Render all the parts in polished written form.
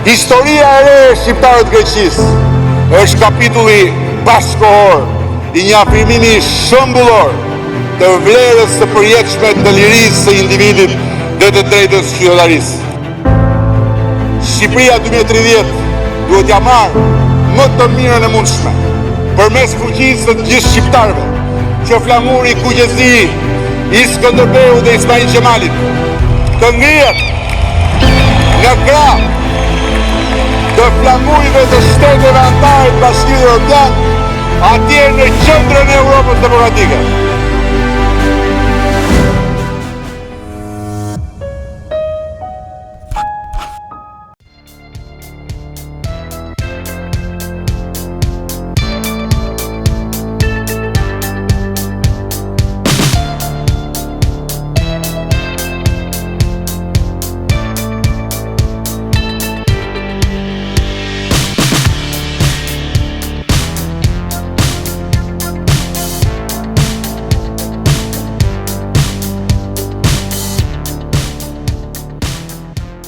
Historia e re e shqiptarët Greqisë është kapitulli bashkëkohor i një afirmimi shembullor të vlerës së përjetshme të lirisë së individit dhe të drejtës qytetarisë. Shqipëria 2030 duhet ja marrë më të mirën e mundshme përmes fuqisë të gjithë shqiptarëve, që flamuri i kuqezi i Skënderbeu dhe Ismail Qemalit të ngrihet nga krah të flamurive të shteteve anëtare të Bashkimit Evropian atje në qendrën e Evropës Demokratike.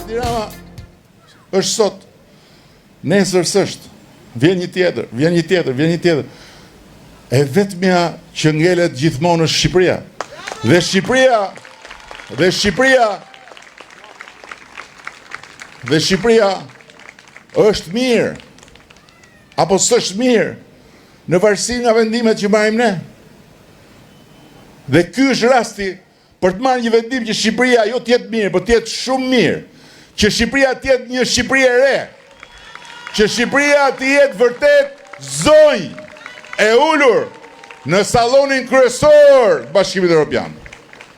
Tirana është sot, nesër s'është, vjen një tjetër. E vetmja që ngelet gjithmonë është Shqipëria. Dhe Shqipëria është mirë, apo s'është mirë, në varësi nga vendimet që marrim ne. Dhe ky është rasti për të marrë një vendim që Shqipëria jo t'jetë mirë, por t'jetë shumë mirë. Që Shqipëria t'jetë një Shqipëri e re, që Shqipëria t'jetë vërtet zonjë e ulur në sallonin kryesor të Bashkimit Evropian,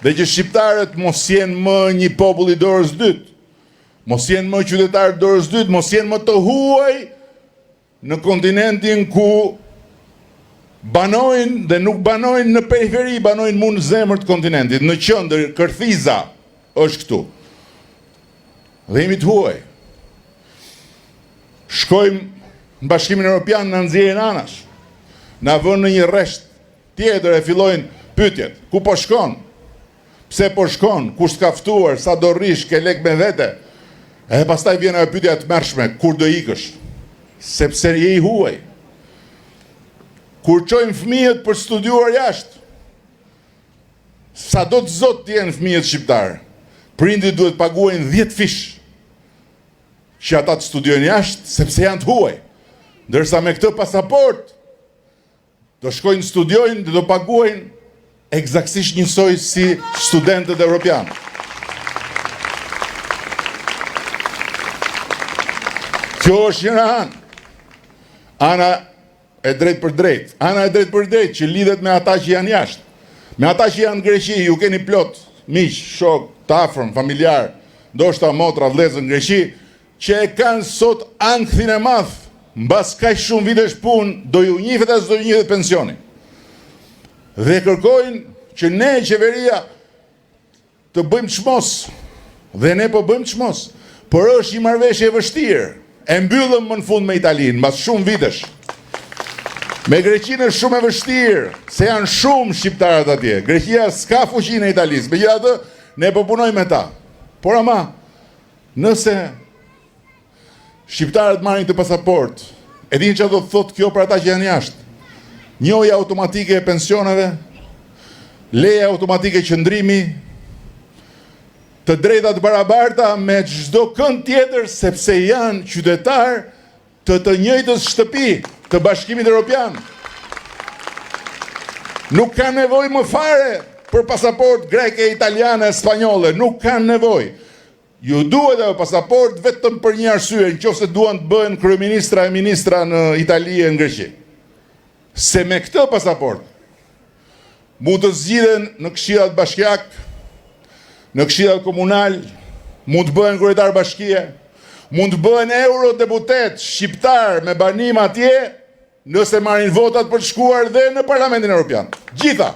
dhe që shqiptarët mos jenë më një popull i dorës dytë, mos jenë më qytetarë dorës dytë, mos jenë më të huaj në kontinentin ku banojnë dhe nuk banojnë në periferi, banojnë mu në zemër të kontinentit, në qendër, kërthiza është këtu. Dhe jemi të huaj. Shkojmë në Bashkimin Evropian në nxjerrin anash. Na vënë në një rresht tjetër e fillojnë pyetjet. Ku po shkon? Pse po shkon? Kush t'ka ftuar? Sa do rrish? Ke lek me vete? E pastaj vjen ajo pyetja e tmerrshme, kur do ikësh? Sepse je i huaj. Kur çojmë fëmijët për studiuar jashtë, sa do të zot të jenë fëmijët shqiptarë, prindit duhet paguajnë 10 fish që ata të studiojnë jashtë, sepse janë të huaj. Ndërsa me këtë pasaport, do shkojnë studiojnë dhe do paguajnë eksaktësisht njësoj si studentët evropianë. Kjo është një anë. Ana e drejt për drejt. Ana e drejt për drejt që lidhet me ata që janë jashtë. Me ata që janë në Greqi, ju keni plot miq, shok, të afërm, familjar, ndoshta motra, vëllezër në Greqi, që e kanë sot ankthin e madh, mbas kaq shumë vitesh punë, do ju njihet as do ju njihet pensioni. Dhe kërkojnë që ne, qeveria, të bëjmë çmos. Dhe ne po bëjmë çmos. Por është një marrëveshje e vështirë. E mbyllëm më në fund me Italinë, mbas shumë vitesh. Me Greqinë është shumë e vështirë, se janë shumë shqiptarët atje. Greqia s'ka fuqinë e Italisë. Megjithatë, ne po punojmë me ta. Por ama, nëse shqiptarët marrin të pasaport, e din çfarë do të thotë kjo për ata që janë jashtë? Njohja automatike e pensioneve, leja automatike qëndrimi, të drejta të barabarta me çdo kënd tjetër, sepse janë qytetar të njëjtës shtëpi të Bashkimit Evropian. Nuk kanë nevojë më fare për pasaport greke, italiane, spanjolle, nuk kanë nevojë. Ju duhet ajo pasaport vetëm për një arsye, nëse duan të bëhen kryeministra e ministra në Itali e në Greqi. Se me këtë pasaport mund të zgjidhen në këshillat bashkiak, në këshillat komunal, mund të bëhen kryetar bashkie, mund të bëhen eurodeputet shqiptar me banim atje, nëse marrin votat për të shkuar dhe në Parlamentin Evropian. Gjitha.